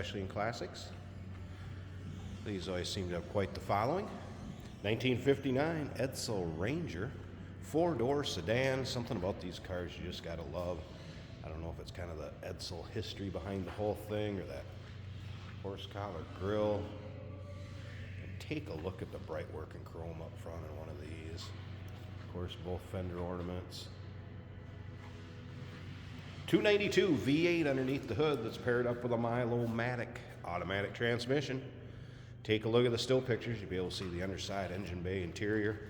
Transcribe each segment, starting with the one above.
especially in classics. These always seem to have quite the following. 1959 Edsel Ranger, 4-door sedan. Something about these cars you just gotta love. I don't know if it's kind of the Edsel history behind the whole thing or that horse collar grill. And take a look at the bright working chrome up front in one of these. Of course, both fender ornaments. 292 V8 underneath the hood that's paired up with a Milo-matic automatic transmission. Take a look at the still pictures. You'll be able to see the underside, engine bay, interior.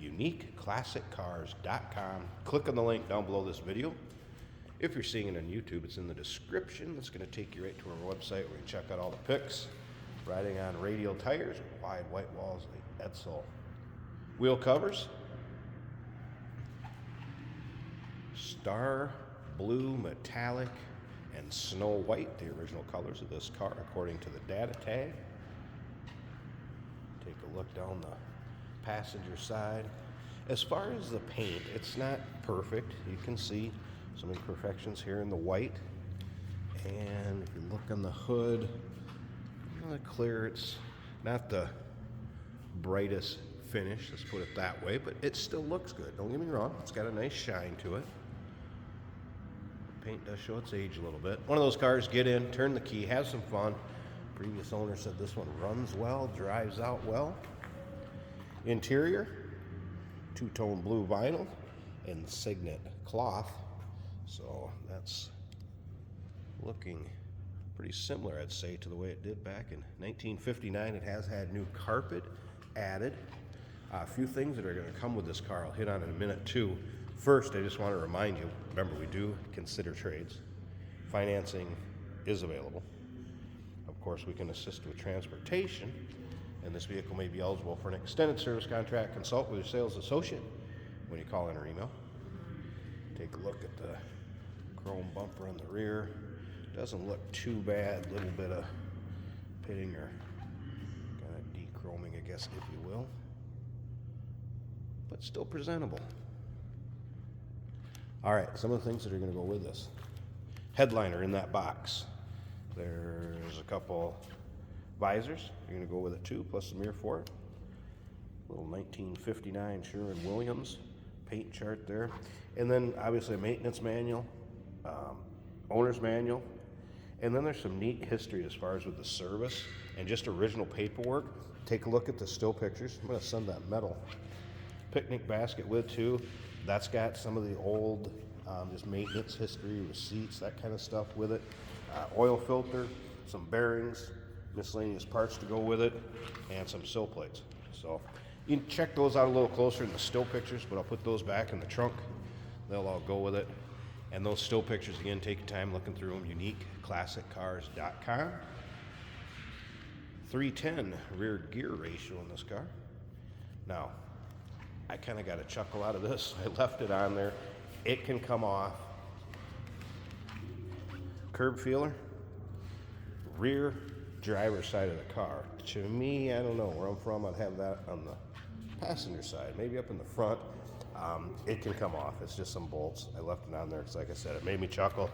UniqueClassicCars.com. Click on the link down below this video. If you're seeing it on YouTube, it's in the description. It's going to take you right to our website where you check out all the pics. Riding on radial tires, wide white walls, the Edsel wheel covers. Star blue, metallic, and snow white, the original colors of this car according to the data tag. Take a look down the passenger side. As far as the paint, it's not perfect. You can see some imperfections here in the white. And if you look on the hood, really clear. It's not the brightest finish, let's put it that way, but it still looks good. Don't get me wrong, it's got a nice shine to it. Paint does show its age a little bit. One of those cars, get in, turn the key, have some fun. Previous owner said this one runs well, drives out well. Interior, two-tone blue vinyl and Signet cloth. So that's looking pretty similar, I'd say, to the way it did back in 1959. It has had new carpet added. A few things that are going to come with this car I'll hit on in a minute too. First, I just want to remind you, remember, we do consider trades. Financing is available. Of course, we can assist with transportation, and this vehicle may be eligible for an extended service contract. Consult with your sales associate when you call in or email. Take a look at the chrome bumper on the rear. Doesn't look too bad. A little bit of pitting or kind of de-chroming, I guess, if you will. But still presentable. All right, some of the things that are going to go with this. Headliner in that box. There's a couple visors. You're going to go with it too, plus the mirror for it. Little 1959 Sherwin-Williams paint chart there. And then obviously a maintenance manual, owner's manual. And then there's some neat history as far as with the service and just original paperwork. Take a look at the still pictures. I'm going to send that metal picnic basket with too. That's got some of the old just maintenance history, receipts, that kind of stuff with it. Oil filter, some bearings, miscellaneous parts to go with it, and some sill plates. So you can check those out a little closer in the still pictures, but I'll put those back in the trunk. They'll all go with it. And those still pictures, again, take your time looking through them. UniqueClassicCars.com. 310 rear gear ratio in this car. Now, I kind of got a chuckle out of this. I left it on there. It can come off. Curb feeler, rear driver's side of the car. To me, I don't know where I'm from, I'd have that on the passenger side, maybe up in the front. It can come off. It's just some bolts. I left it on there because, like I said, it made me chuckle.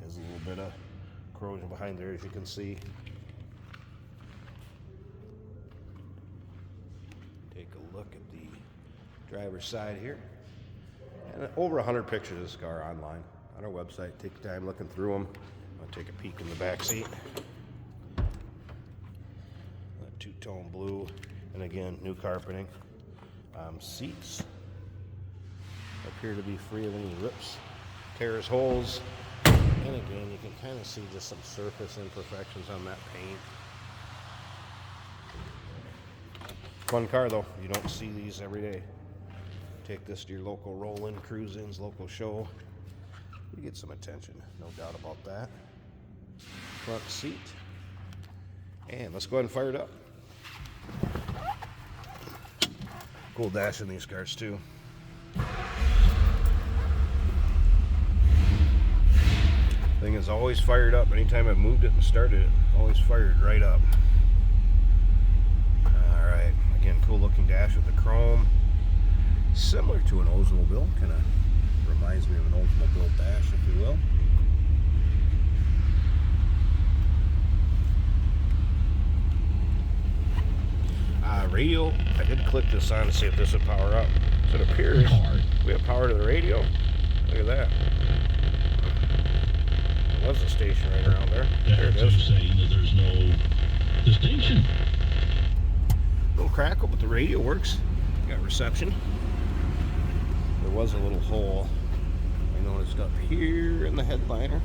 There's a little bit of corrosion behind there, as you can see. Take a look at the driver's side here. And over 100 pictures of this car online on our website. Take your time looking through them. I'll take a peek in the back seat. That two-tone blue, and again, new carpeting. Seats appear to be free of any rips, tears, holes. And again, you can kind of see just some surface imperfections on that paint. Fun car though, you don't see these every day. Take this to your local roll-in, cruise-ins, local show. You get some attention, no doubt about that. Front seat. And let's go ahead and fire it up. Cool dash in these cars too. Thing is always fired up. Anytime I've moved it and started it, always fired right up. Alright, again, cool looking dash with the chrome. Similar to an Oldsmobile, kind of reminds me of an Oldsmobile dash, if you will. Radio. I did click this on to see if this would power up. So it appears we have power to the radio. Look at that. There was a station right around there. There it is. Saying that there's no distinction. Little crackle, but the radio works. Got reception. There was a little hole I noticed up here in the headliner,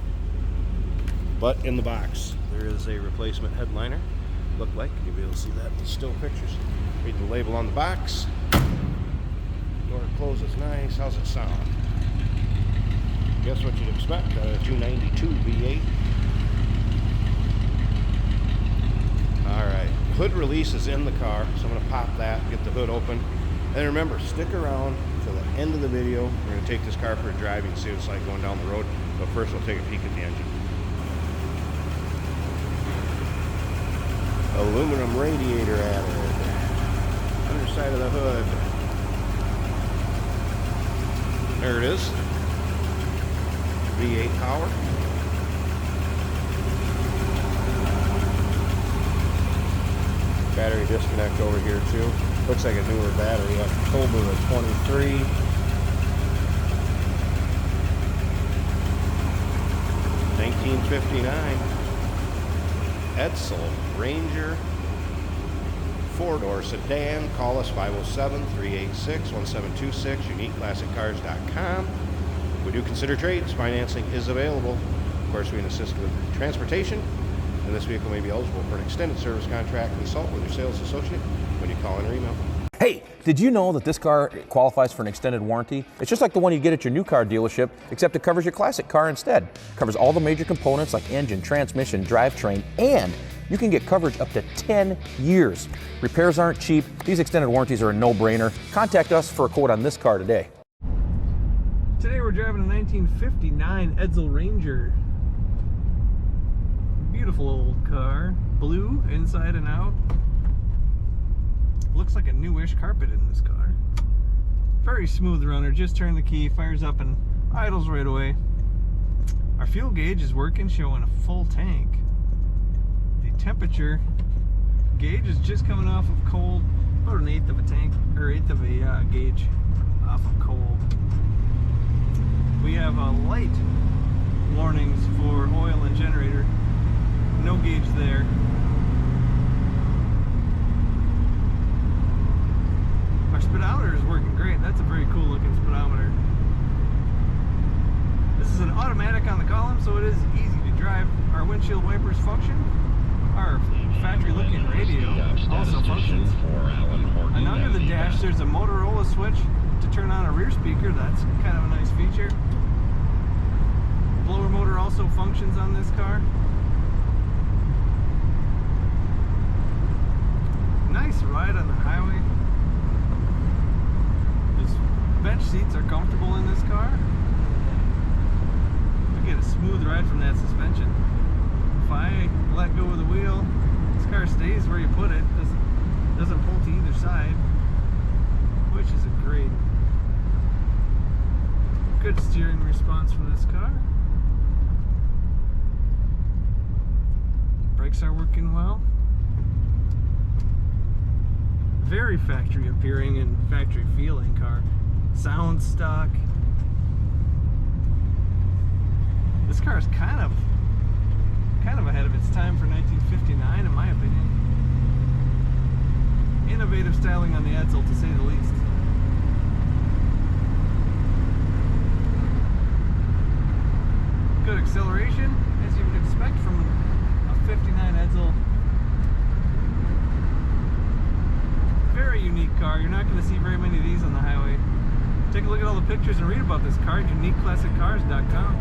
but in the box there is a replacement headliner. Look like you'll be able to see that in the still pictures. Read the label on the box. Door closes nice. How's it sound? Guess what you'd expect out of a 292 V8. Alright, hood release is in the car, so I'm going to pop that, get the hood open. And remember, stick around till the end of the video. We're going to take this car for a drive. You can see what it's like going down the road. But first we'll take a peek at the engine. Aluminum radiator added. Underside of the hood. There it is. V8 power. Battery disconnect over here too. Looks like a newer battery, October of 23. $1959. Edsel Ranger 4-door sedan. Call us 507-386-1726. UniqueClassicCars.com. We do consider trades. Financing is available. Of course, we can assist with transportation, and this vehicle may be eligible for an extended service contract. Consult with your sales associate when you call in or email. Hey, did you know that this car qualifies for an extended warranty? It's just like the one you get at your new car dealership, except it covers your classic car instead. It covers all the major components like engine, transmission, drivetrain, and you can get coverage up to 10 years. Repairs aren't cheap. These extended warranties are a no-brainer. Contact us for a quote on this car today. Today we're driving a 1959 Edsel Ranger. Beautiful old car. Blue inside and out. Looks like a newish carpet in this car. Very smooth runner. Just turn the key, fires up and idles right away. Our fuel gauge is working, showing a full tank. The temperature gauge is just coming off of cold. About an eighth of a tank, or eighth of a gauge off of cold. We have light warnings for oil and generator. No gauge there. Our speedometer is working great. That's a very cool looking speedometer. This is an automatic on the column, so it is easy to drive. Our windshield wipers function. Our factory looking radio also functions. And under the dash there's a Motorola switch to turn on a rear speaker. That's kind of a nice feature. Blower motor also functions on this car. Nice ride on the highway. These bench seats are comfortable in this car. I get a smooth ride from that suspension. If I let go of the wheel, this car stays where you put it. Doesn't pull to either side, which is a great, good steering response from this car. Brakes are working well. Very factory appearing and factory feeling car. Sound stock. This car is kind of ahead of its time for 1959 in my opinion. Innovative styling on the Edsel, to say the least. Good acceleration, as you would expect from a 59 Edsel. Very unique car. You're not going to see very many of these on the highway. Take a look at all the pictures and read about this car at UniqueClassicCars.com.